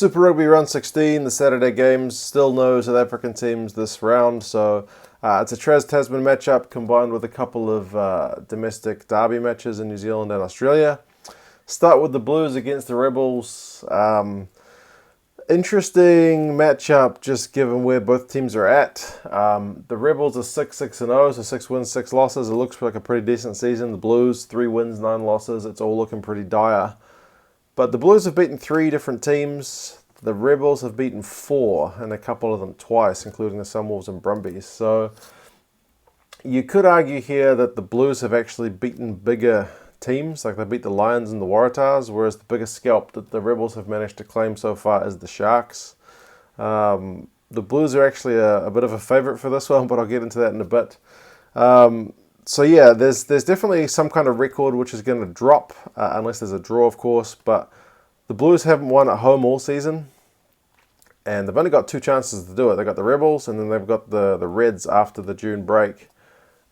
Super Rugby round 16, the Saturday games. Still no South African teams this round, so it's a Tasman matchup combined with a couple of domestic derby matches in New Zealand and Australia. Start with the Blues against the Rebels. Interesting matchup, just given where both teams are at. The Rebels are 6-6-0, so 6 wins, 6 losses. It looks like a pretty decent season. The Blues, 3 wins, 9 losses. It's all looking pretty dire. But the Blues have beaten 3 different teams. The Rebels have beaten 4, and a couple of them twice, including the Sunwolves and Brumbies. So you could argue here that the Blues have actually beaten bigger teams, like they beat the Lions and the Waratahs, whereas the biggest scalp that the Rebels have managed to claim so far is the Sharks. The Blues are actually a bit of a favourite for this one, but I'll get into that in a bit. So yeah, there's definitely some kind of record which is going to drop, unless there's a draw, of course. But the Blues haven't won at home all season, and they've only got 2 chances to do it. They've got the Rebels, and then they've got the Reds after the June break.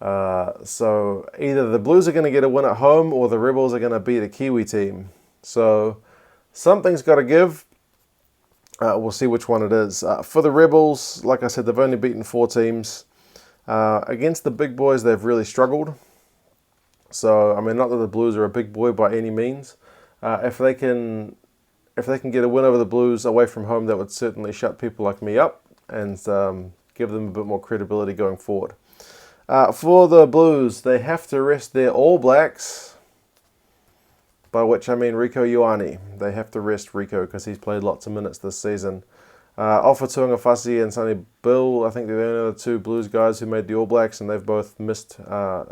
So either the Blues are going to get a win at home, or the Rebels are going to beat a Kiwi team. So something's got to give. We'll see which one it is. For the Rebels, like I said, they've only beaten 4 teams. Against the big boys, they've really struggled. So, I mean, not that the Blues are a big boy by any means. If they can get a win over the Blues away from home, that would certainly shut people like me up and give them a bit more credibility going forward. For the Blues, they have to rest their All Blacks, by which I mean Rieko Ioane. They have to rest Rieko because he's played lots of minutes this season. Ofa Tuangafasi and Sonny Bill, I think they're the only other 2 Blues guys who made the All Blacks, and they've both missed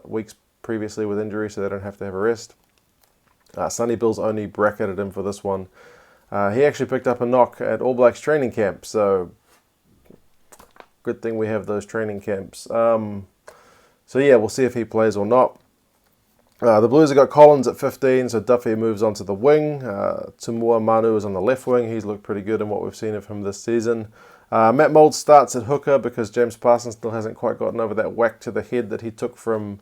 weeks previously with injury, so they don't have to have a rest. Sonny Bill's only bracketed in for this one. He actually picked up a knock at All Blacks training camp, so good thing we have those training camps. So yeah, we'll see if he plays or not. The Blues have got Collins at 15, so Duffy moves on to the wing. Tumua Manu is on the left wing. He's looked pretty good in what we've seen of him this season. Matt Mould starts at hooker because James Parsons still hasn't quite gotten over that whack to the head that he took from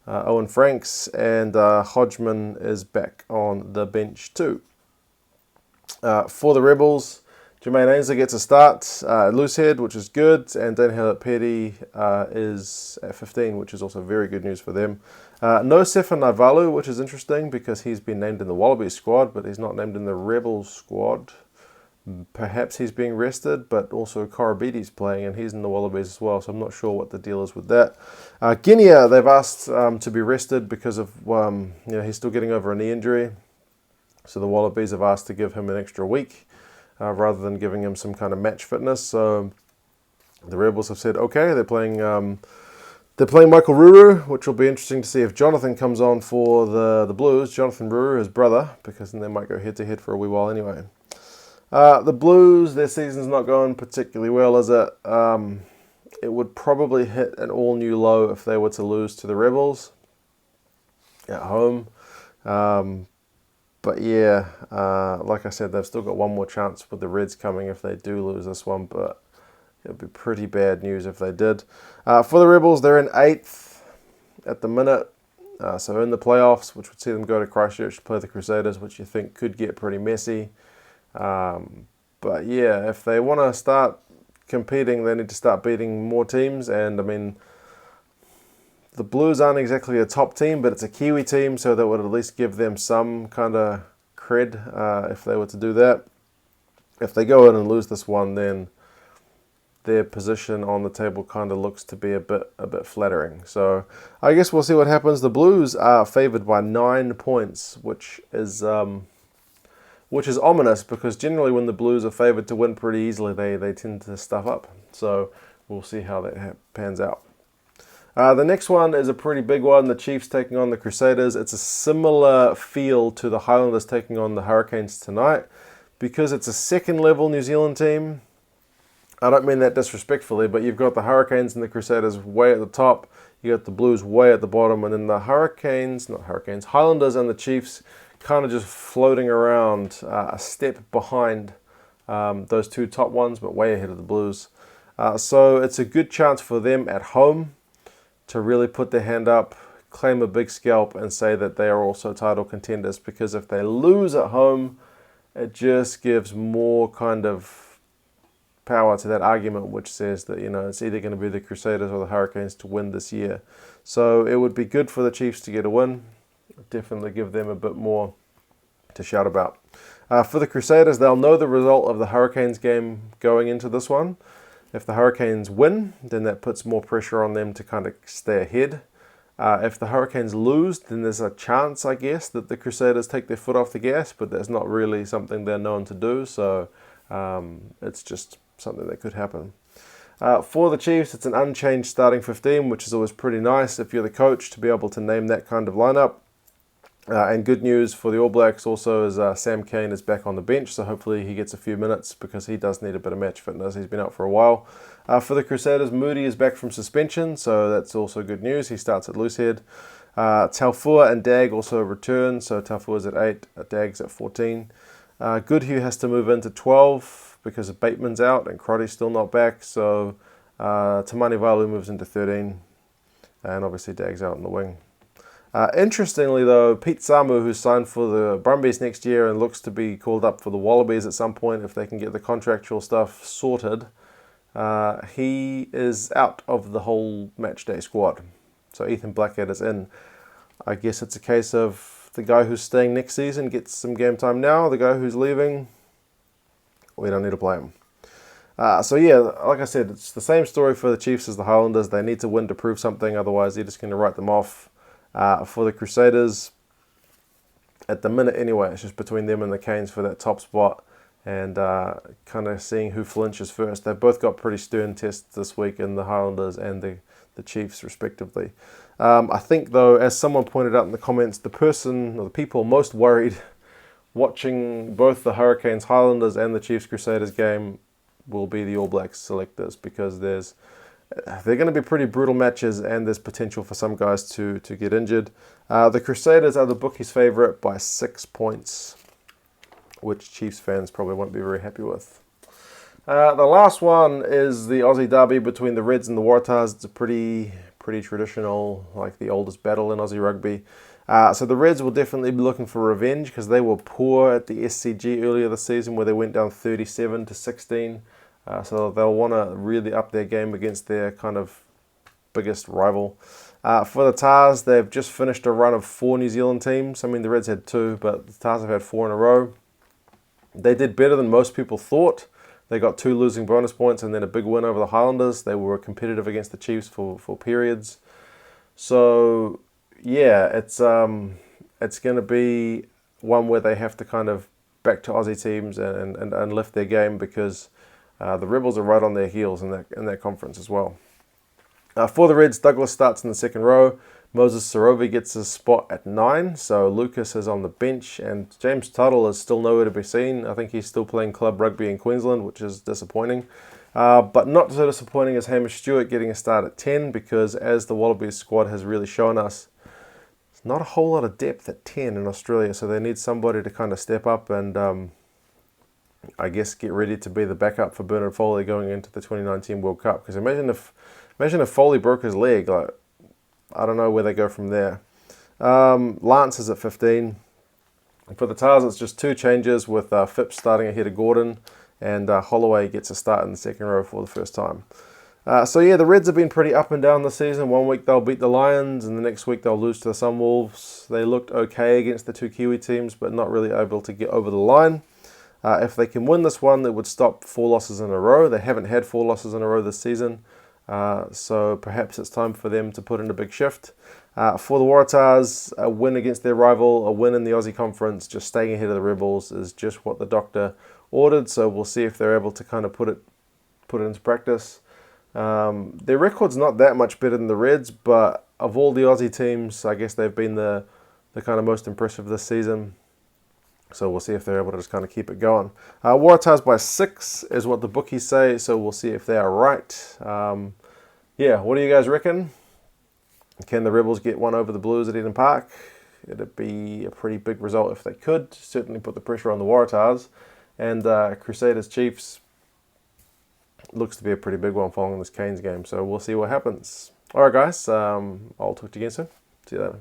Owen Franks, and Hodgman is back on the bench too. For the Rebels, Jermaine Ainsley gets a start, loosehead, which is good, and Daniel Petty is at 15, which is also very good news for them. No Sefa Naivalu, which is interesting because he's been named in the Wallabies squad, but he's not named in the Rebels squad. Perhaps he's being rested, but also Korobiti's playing, and he's in the Wallabies as well, so I'm not sure what the deal is with that. Guinea, they've asked to be rested because of he's still getting over a knee injury, so the Wallabies have asked to give him an extra week. Rather than giving him some kind of match fitness. So the Rebels have said, okay, they're playing Michael Ruru, which will be interesting to see if Jonathan comes on for the Blues. Jonathan Ruru, his brother, because then they might go head-to-head for a wee while anyway. The Blues, their season's not going particularly well, is it? It would probably hit an all-new low if they were to lose to the Rebels at home. But yeah, like I said, they've still got one more chance with the Reds coming if they do lose this one, but it would be pretty bad news if they did. For the Rebels, they're in 8th at the minute, so in the playoffs, which would see them go to Christchurch to play the Crusaders, which you think could get pretty messy. But yeah, if they want to start competing, they need to start beating more teams, and I mean, the Blues aren't exactly a top team, but it's a Kiwi team, so that would at least give them some kind of cred if they were to do that. If they go in and lose this one, then their position on the table kind of looks to be a bit flattering. So I guess we'll see what happens. The Blues are favoured by 9 points, which is ominous because generally when the Blues are favoured to win pretty easily, they tend to stuff up. So we'll see how that pans out. The next one is a pretty big one. The Chiefs taking on the Crusaders. It's a similar feel to the Highlanders taking on the Hurricanes tonight because it's a second-level New Zealand team. I don't mean that disrespectfully, but you've got the Hurricanes and the Crusaders way at the top. You got the Blues way at the bottom, and then the Highlanders and the Chiefs kind of just floating around a step behind those 2 top ones, but way ahead of the Blues. So it's a good chance for them at home to really put their hand up, claim a big scalp, and say that they are also title contenders, because if they lose at home it just gives more kind of power to that argument, which says that, it's either going to be the Crusaders or the Hurricanes to win this year. So it would be good for the Chiefs to get a win. Definitely give them a bit more to shout about. For the Crusaders, they'll know the result of the Hurricanes game going into this one. If the Hurricanes win, then that puts more pressure on them to kind of stay ahead. If the Hurricanes lose, then there's a chance, I guess, that the Crusaders take their foot off the gas, but that's not really something they're known to do, so it's just something that could happen. For the Chiefs, it's an unchanged starting 15, which is always pretty nice if you're the coach to be able to name that kind of lineup. And good news for the All Blacks also is Sam Cane is back on the bench, so hopefully he gets a few minutes because he does need a bit of match fitness. He's been out for a while. For the Crusaders, Moody is back from suspension, so that's also good news. He starts at loosehead. Taufua and Dag also return, so Taufua's at 8, Dag's at 14. Goodhue has to move into 12 because Bateman's out and Crotty's still not back, so Tamani Valu moves into 13, and obviously Dag's out on the wing. Interestingly though, Pete Samu, who's signed for the Brumbies next year and looks to be called up for the Wallabies at some point if they can get the contractual stuff sorted, he is out of the whole matchday squad. So Ethan Blackhead is in. I guess it's a case of the guy who's staying next season gets some game time now, the guy who's leaving, we don't need to play him. So yeah, like I said, it's the same story for the Chiefs as the Highlanders. They need to win to prove something, otherwise they're just going to write them off. For the Crusaders, at the minute anyway, it's just between them and the Canes for that top spot, and kind of seeing who flinches first. They've both got pretty stern tests this week in the Highlanders and the Chiefs respectively. I think though, as someone pointed out in the comments, the person or the people most worried watching both the Hurricanes Highlanders and the Chiefs Crusaders game will be the All Blacks selectors, because they're going to be pretty brutal matches and there's potential for some guys to get injured. The Crusaders are the bookies' favourite by 6 points, which Chiefs fans probably won't be very happy with. The last one is the Aussie derby between the Reds and the Waratahs. It's a pretty traditional, like the oldest battle in Aussie rugby. So the Reds will definitely be looking for revenge because they were poor at the SCG earlier this season where they went down 37-16. So they'll want to really up their game against their kind of biggest rival. For the Tars, they've just finished a run of 4 New Zealand teams. I mean, the Reds had 2, but the Tars have had 4 in a row. They did better than most people thought. They got 2 losing bonus points and then a big win over the Highlanders. They were competitive against the Chiefs for periods. So, yeah, it's going to be one where they have to kind of back to Aussie teams and lift their game because the Rebels are right on their heels in that conference as well. For the Reds, Douglas starts in the second row. Moses Sorovi gets his spot at 9, so Lucas is on the bench, and James Tuttle is still nowhere to be seen. I think he's still playing club rugby in Queensland, which is disappointing. But not so disappointing as Hamish Stewart getting a start at 10, because as the Wallabies squad has really shown us, there's not a whole lot of depth at 10 in Australia, so they need somebody to kind of step up and I guess get ready to be the backup for Bernard Foley going into the 2019 World Cup. Because imagine if Foley broke his leg, like, I don't know where they go from there. Lance is at 15. For the Tars, it's just 2 changes with Phipps starting ahead of Gordon, and Holloway gets a start in the second row for the first time. So yeah, the Reds have been pretty up and down this season. One week they'll beat the Lions, and the next week they'll lose to the Sunwolves. They looked okay against the 2 Kiwi teams, but not really able to get over the line. If they can win this one, it would stop 4 losses in a row. They haven't had 4 losses in a row this season, so perhaps it's time for them to put in a big shift. For the Waratahs, a win against their rival, a win in the Aussie Conference, just staying ahead of the Rebels is just what the doctor ordered, so we'll see if they're able to kind of put it into practice. Their record's not that much better than the Reds, but of all the Aussie teams, I guess they've been the kind of most impressive this season. So we'll see if they're able to just kind of keep it going. Waratahs by 6 is what the bookies say, so we'll see if they are right. Yeah, what do you guys reckon? Can the Rebels get one over the Blues at Eden Park? It'd be a pretty big result if they could. Certainly put the pressure on the Waratahs. And Crusaders Chiefs looks to be a pretty big one following this Canes game, so we'll see what happens. All right, guys, I'll talk to you again soon. See you later.